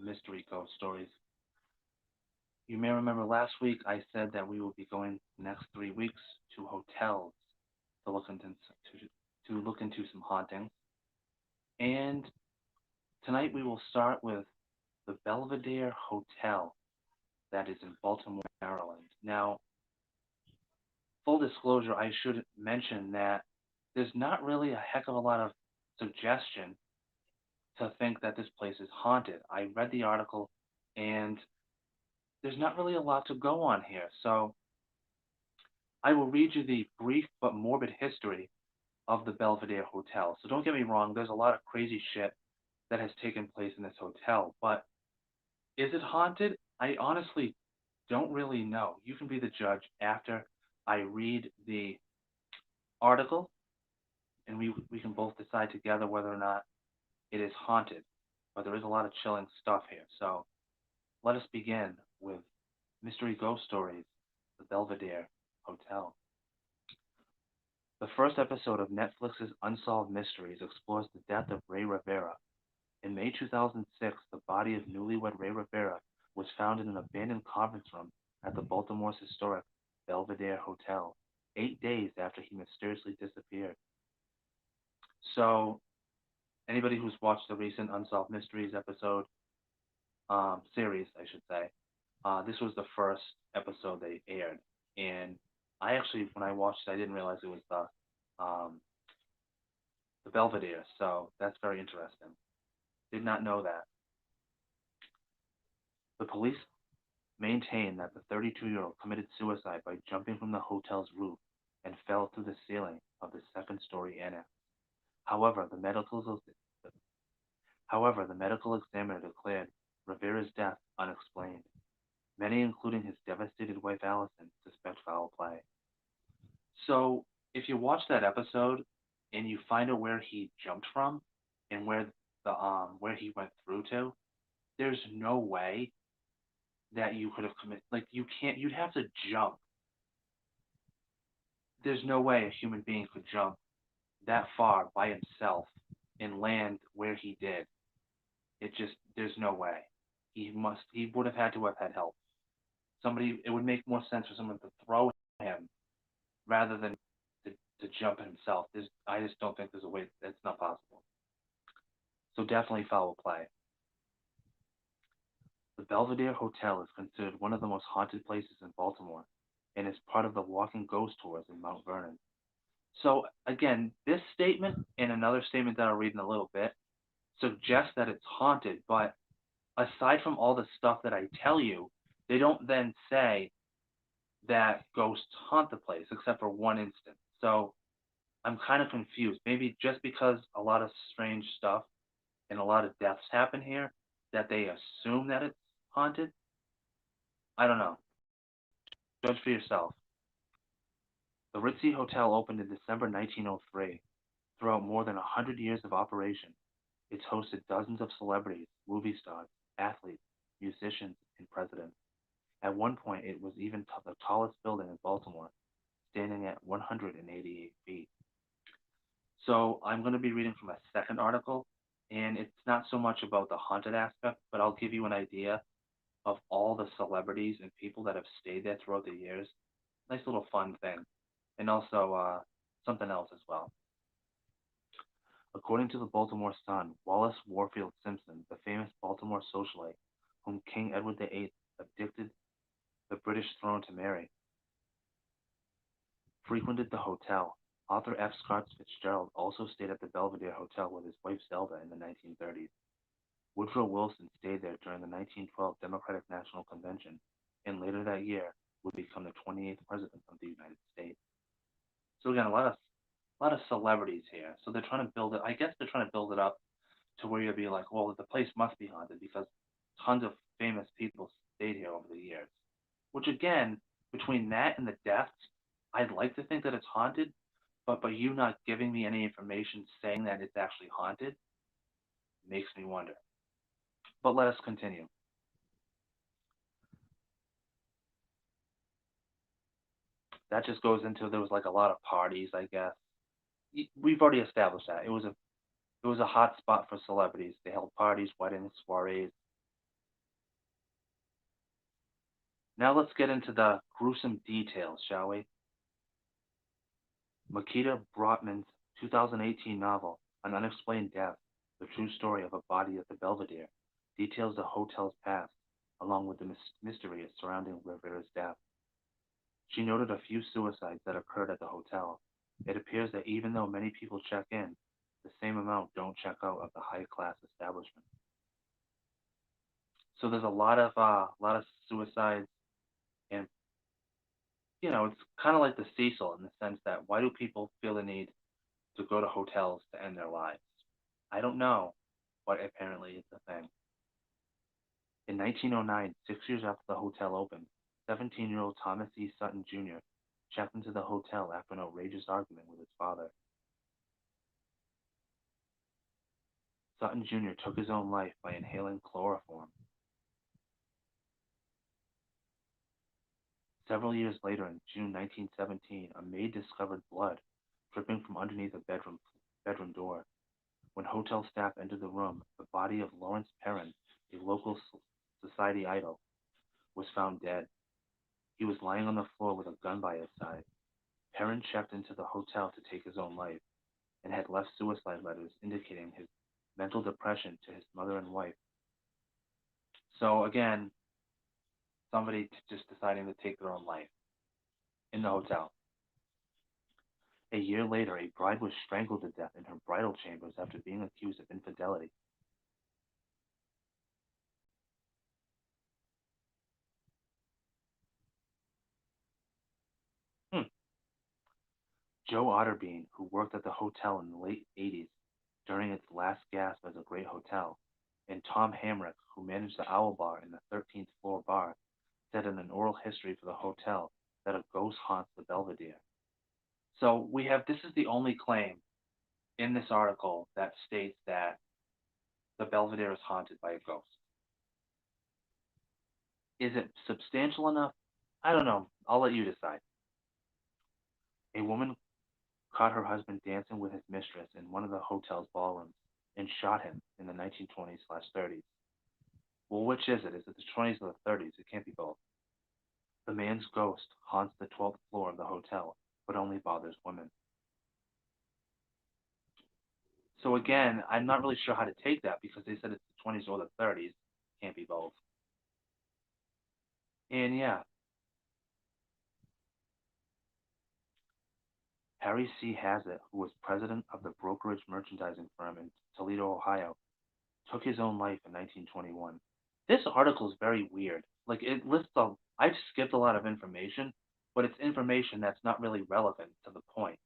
mystery ghost stories. You may remember last week I said that we will be going the next 3 weeks to hotels to look into some hauntings. And tonight we will start with the Belvedere Hotel that is in Baltimore, Maryland. Now, full disclosure, I should mention that there's not really a heck of a lot of suggestion to think that this place is haunted. I read the article and there's not really a lot to go on here. So I will read you the brief but morbid history of the Belvedere Hotel. So don't get me wrong, there's a lot of crazy shit that has taken place in this hotel. But is it haunted? I honestly don't really know. You can be the judge after I read the article, and we can both decide together whether or not it is haunted. But there is a lot of chilling stuff here. So let us begin with Mystery Ghost Stories, the Belvedere Hotel. The first episode of Netflix's Unsolved Mysteries explores the death of Ray Rivera. In May 2006, the body of newlywed Ray Rivera was found in an abandoned conference room at the Baltimore's historic Belvedere Hotel, 8 days after he mysteriously disappeared. So, anybody who's watched the recent Unsolved Mysteries episode, series, I should say, this was the first episode they aired. And I actually, when I watched it, I didn't realize it was the Belvedere, so that's very interesting. Did not know that. The police maintain that the 32-year-old committed suicide by jumping from the hotel's roof and fell through the ceiling of the second-story annex. However, the medical examiner declared Rivera's death unexplained. Many, including his devastated wife Allison, suspect foul play. So, if you watch that episode and you find out where he jumped from and where he went through to, there's no way that you could have committed. Like, you can't. You'd have to jump. There's no way a human being could jump that far by himself and land where he did. There's no way. He would have had to have had help. Somebody, it would make more sense for someone to throw him rather than to jump himself. I just don't think there's a way. That's not possible. So definitely foul play. The Belvedere Hotel is considered one of the most haunted places in Baltimore and is part of the Walking Ghost Tours in Mount Vernon. So again, this statement and another statement that I'll read in a little bit suggest that it's haunted, but aside from all the stuff that I tell you, they don't then say that ghosts haunt the place, except for one instance. So I'm kind of confused. Maybe just because a lot of strange stuff and a lot of deaths happen here, that they assume that it's haunted? I don't know. Judge for yourself. The Ritzy Hotel opened in December 1903. Throughout more than 100 years of operation, it's hosted dozens of celebrities, movie stars, athletes, musicians, and presidents. At one point, it was even the tallest building in Baltimore, standing at 188 feet. So I'm going to be reading from a second article, and it's not so much about the haunted aspect, but I'll give you an idea of all the celebrities and people that have stayed there throughout the years. Nice little fun thing. And also something else as well. According to the Baltimore Sun, Wallace Warfield Simpson, the famous Baltimore socialite whom King Edward VIII abdicated the British throne to marry, frequented the hotel. Author F. Scott Fitzgerald also stayed at the Belvedere Hotel with his wife Zelda in the 1930s. Woodrow Wilson stayed there during the 1912 Democratic National Convention, and later that year would become the 28th President of the United States. So again, a lot of celebrities here. So they're trying to build it. I guess they're trying to build it up to where you'll be like, well, the place must be haunted because tons of famous people stayed here over the years. Which again, between that and the deaths, I'd like to think that it's haunted, but by you not giving me any information saying that it's actually haunted makes me wonder. But let us continue. That just goes into there was like a lot of parties, I guess. We've already established that it was a hot spot for celebrities. They held parties, weddings, soirees. Now let's get into the gruesome details, shall we? Makita Brotman's 2018 novel, An Unexplained Death, the true story of a body at the Belvedere, details the hotel's past, along with the mystery surrounding Rivera's death. She noted a few suicides that occurred at the hotel. It appears that even though many people check in, the same amount don't check out of the high-class establishment. So there's a lot of suicides, and it's kind of like the Cecil in the sense that why do people feel the need to go to hotels to end their lives? I don't know, but apparently it's a thing. In 1909, 6 years after the hotel opened, 17-year-old Thomas E. Sutton Jr. checked into the hotel after an outrageous argument with his father. Sutton Jr. took his own life by inhaling chloroform. Several years later, in June 1917, a maid discovered blood dripping from underneath a bedroom door. When hotel staff entered the room, the body of Lawrence Perrin, a local society idol, was found dead. He was lying on the floor with a gun by his side. Perrin checked into the hotel to take his own life and had left suicide letters indicating his mental depression to his mother and wife. So again, somebody just deciding to take their own life in the hotel. A year later, a bride was strangled to death in her bridal chambers after being accused of infidelity. Hmm. Joe Otterbein, who worked at the hotel in the late 80s during its last gasp as a great hotel, and Tom Hamrick, who managed the Owl Bar in the 13th floor bar, said in an oral history for the hotel that a ghost haunts the Belvedere. So this is the only claim in this article that states that the Belvedere is haunted by a ghost. Is it substantial enough? I don't know. I'll let you decide. A woman caught her husband dancing with his mistress in one of the hotel's ballrooms and shot him in the 1920s/30s. Well, which is it? Is it the 20s or the 30s? It can't be both. The man's ghost haunts the 12th floor of the hotel, but only bothers women. So again, I'm not really sure how to take that because they said it's the 20s or the 30s. Can't be both. And yeah, Harry C. Hazzett, who was president of the brokerage merchandising firm in Toledo, Ohio, took his own life in 1921. This article is very weird. Like it lists I've skipped a lot of information, but it's information that's not really relevant to the point.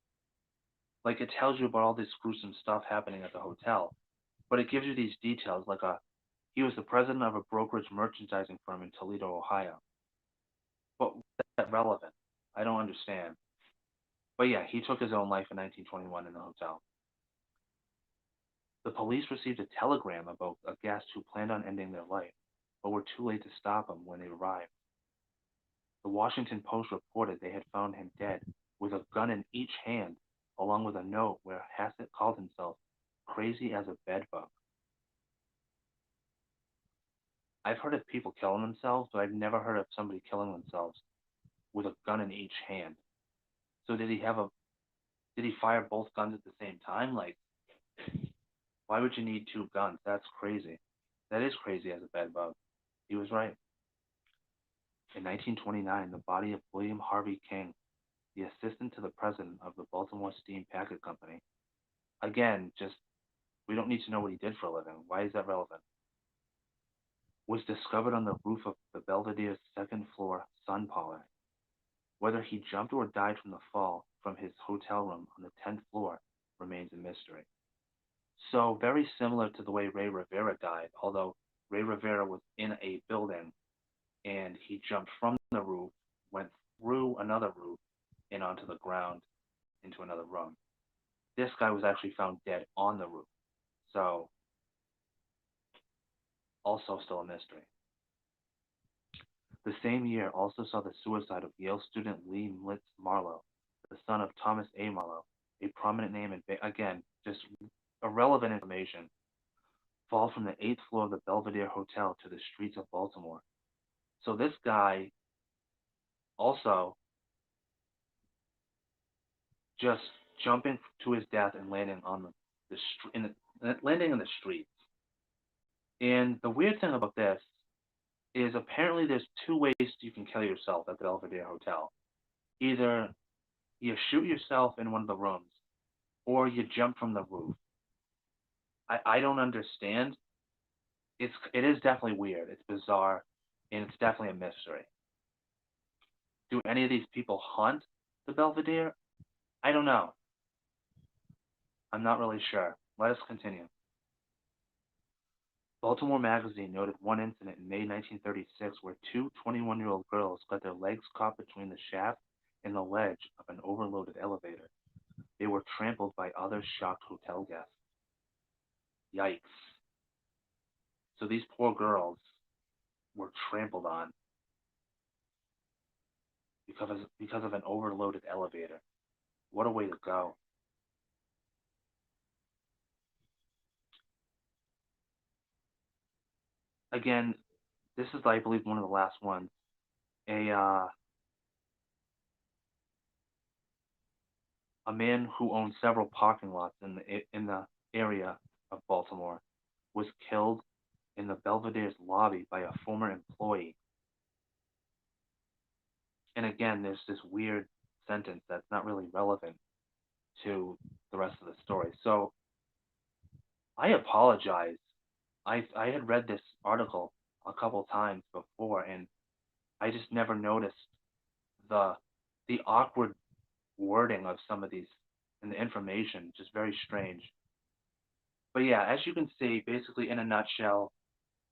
Like it tells you about all this gruesome stuff happening at the hotel, but it gives you these details like he was the president of a brokerage merchandising firm in Toledo, Ohio. But what's that relevant? I don't understand. But yeah, he took his own life in 1921 in the hotel. The police received a telegram about a guest who planned on ending their life, but were too late to stop him when they arrived. The Washington Post reported they had found him dead with a gun in each hand, along with a note where Hassett called himself crazy as a bedbug. I've heard of people killing themselves, but I've never heard of somebody killing themselves with a gun in each hand. So did he fire both guns at the same time? Like, why would you need two guns? That's crazy. That is crazy as a bedbug. He was right. In 1929, the body of William Harvey King, the assistant to the president of the Baltimore Steam Packet Company, again, just we don't need to know what he did for a living. Why is that relevant? Was discovered on the roof of the Belvedere's second floor sun parlor. Whether he jumped or died from the fall from his hotel room on the 10th floor remains a mystery. So, very similar to the way Ray Rivera died, although Ray Rivera was in a building and he jumped from the roof, went through another roof, and onto the ground into another room. This guy was actually found dead on the roof. So, also still a mystery. The same year also saw the suicide of Yale student Lee Mlitz Marlowe, the son of Thomas A. Marlowe, a prominent name in, again, just irrelevant information, fall from the 8th floor of the Belvedere Hotel to the streets of Baltimore. So this guy Also, just jumping to his death and landing on landing in the streets. And the weird thing about this is apparently there's two ways you can kill yourself at the Belvedere Hotel. Either you shoot yourself in one of the rooms, or you jump from the roof. I don't understand. It is definitely weird. It's bizarre, and it's definitely a mystery. Do any of these people haunt the Belvedere? I don't know. I'm not really sure. Let us continue. Baltimore Magazine noted one incident in May 1936 where two 21-year-old girls got their legs caught between the shaft and the ledge of an overloaded elevator. They were trampled by other shocked hotel guests. Yikes. So these poor girls were trampled on because of an overloaded elevator. What a way to go. Again, this is, I believe, one of the last ones. A a man who owned several parking lots in the area of Baltimore was killed in the Belvedere's lobby by a former employee. And again, there's this weird sentence that's not really relevant to the rest of the story. So I apologize. I had read this article a couple times before, and I just never noticed the the awkward wording of some of these and the information, just very strange. But yeah, as you can see, basically in a nutshell,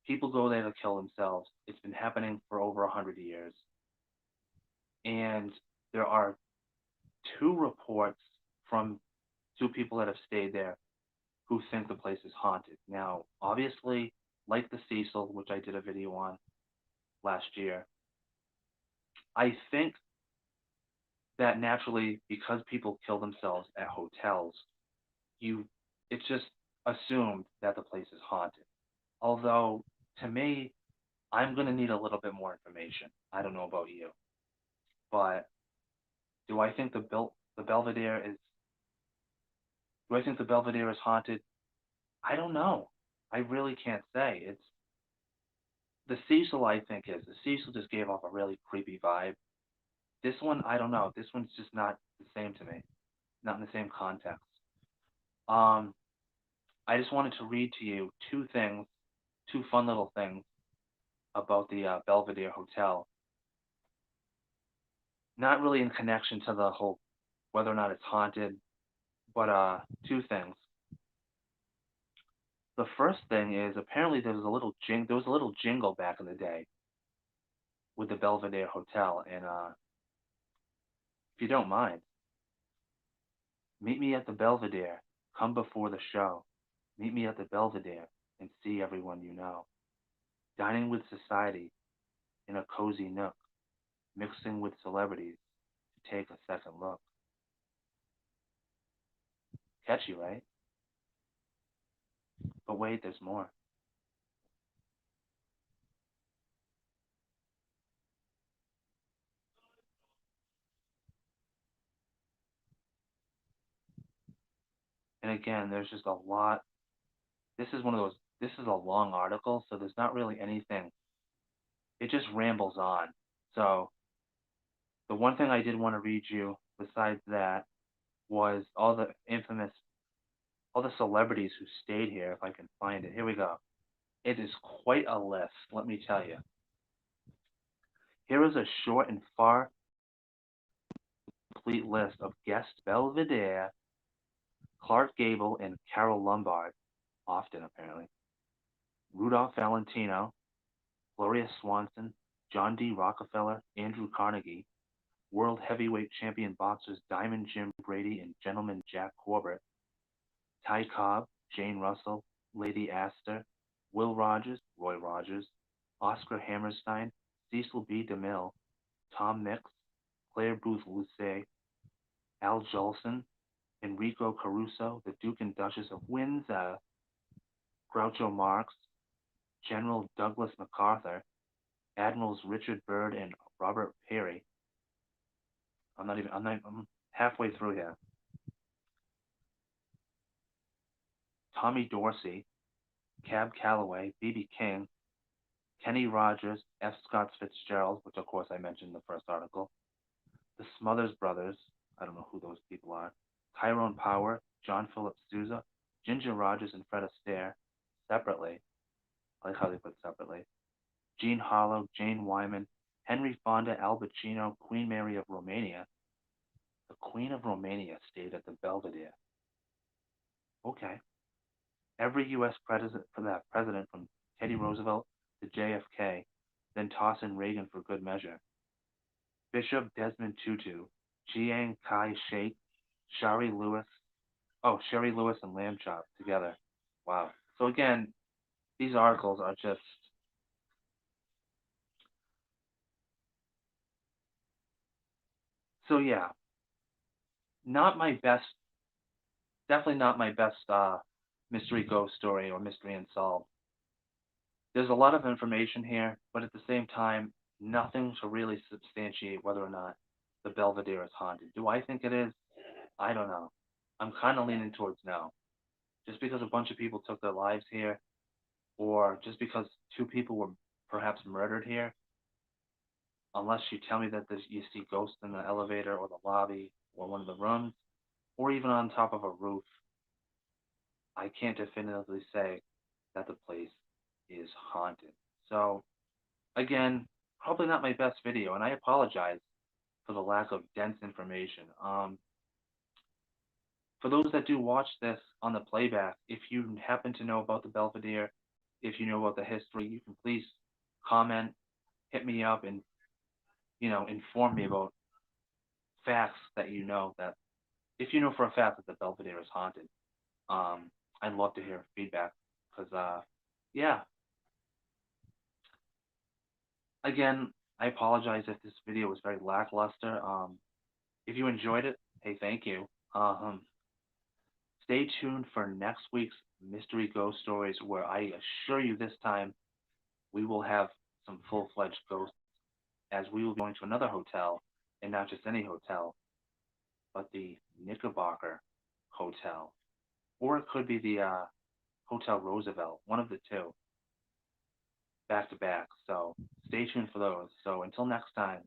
people go there to kill themselves. It's been happening for over 100 years, and there are two reports from two people that have stayed there who think the place is haunted. Now, obviously, like the Cecil, which I did a video on last year, I think that naturally, because people kill themselves at hotels, you it's just assumed that the place is haunted. Although, to me, I'm gonna need a little bit more information. I don't know about you, but do I think the Belvedere is do I think the Belvedere is haunted? I don't know. I really can't say. It's the Cecil. I think is the Cecil just gave off a really creepy vibe. This one, I don't know. This one's just not the same to me. Not in the same context. Um, I just wanted to read to you two things, two fun little things about the Belvedere Hotel. Not really in connection to the whole whether or not it's haunted, but two things. The first thing is apparently there was a little jingle back in the day with the Belvedere Hotel, and if you don't mind, meet me at the Belvedere. Come before the show. Meet me at the Belvedere and see everyone you know. Dining with society in a cozy nook, mixing with celebrities to take a second look. Catchy, right? But wait, there's more. And again, there's just a lot. This is one of those. This is a long article, so there's not really anything. It just rambles on. So the one thing I did want to read you, besides that, was all the celebrities who stayed here. If I can find it, here we go. It is quite a list, let me tell you. Here is a short and far complete list of guests: Belvedere, Clark Gable, and Carol Lombard, often apparently, Rudolph Valentino, Gloria Swanson, John D. Rockefeller, Andrew Carnegie, World Heavyweight Champion boxers Diamond Jim Brady and Gentleman Jack Corbett, Ty Cobb, Jane Russell, Lady Astor, Will Rogers, Roy Rogers, Oscar Hammerstein, Cecil B. DeMille, Tom Mix, Claire Booth Luce, Al Jolson, Enrico Caruso, the Duke and Duchess of Windsor, Groucho Marx, General Douglas MacArthur, Admirals Richard Byrd and Robert Peary, I'm halfway through here. Tommy Dorsey, Cab Calloway, B.B. King, Kenny Rogers, F. Scott Fitzgerald, which of course I mentioned in the first article, the Smothers Brothers, I don't know who those people are, Tyrone Power, John Philip Sousa, Ginger Rogers, and Fred Astaire, separately. I like how they put separately. Jean Harlow, Jane Wyman, Henry Fonda, Al Pacino, Queen Mary of Romania. The Queen of Romania stayed at the Belvedere. Okay. Every U.S. president from Teddy Roosevelt to JFK, then toss in Reagan for good measure. Bishop Desmond Tutu, Chiang Kai-shek, Shari Lewis, Sherry Lewis and Lamb Chop together. Wow. So again, these articles are just so yeah, not my best, definitely not my best mystery ghost story or mystery unsolved. There's a lot of information here, but at the same time, nothing to really substantiate whether or not the Belvedere is haunted. Do I think it is? I don't know. I'm kind of leaning towards no. Just because a bunch of people took their lives here, or just because two people were perhaps murdered here, unless you tell me that you see ghosts in the elevator or the lobby or one of the rooms, or even on top of a roof, I can't definitively say that the place is haunted. So, again, probably not my best video, and I apologize for the lack of dense information. For those that do watch this on the playback, if you happen to know about the Belvedere, if you know about the history, you can please comment, hit me up, and inform me about facts that you know that if you know for a fact that the Belvedere is haunted. Um, I'd love to hear feedback because, yeah, again, I apologize if this video was very lackluster. If you enjoyed it, hey, thank you. Stay tuned for next week's Mystery Ghost Stories, where I assure you this time we will have some full-fledged ghosts, as we will be going to another hotel, and not just any hotel, but the Knickerbocker Hotel, or it could be the Hotel Roosevelt, one of the two, back to back. So stay tuned for those. So until next time.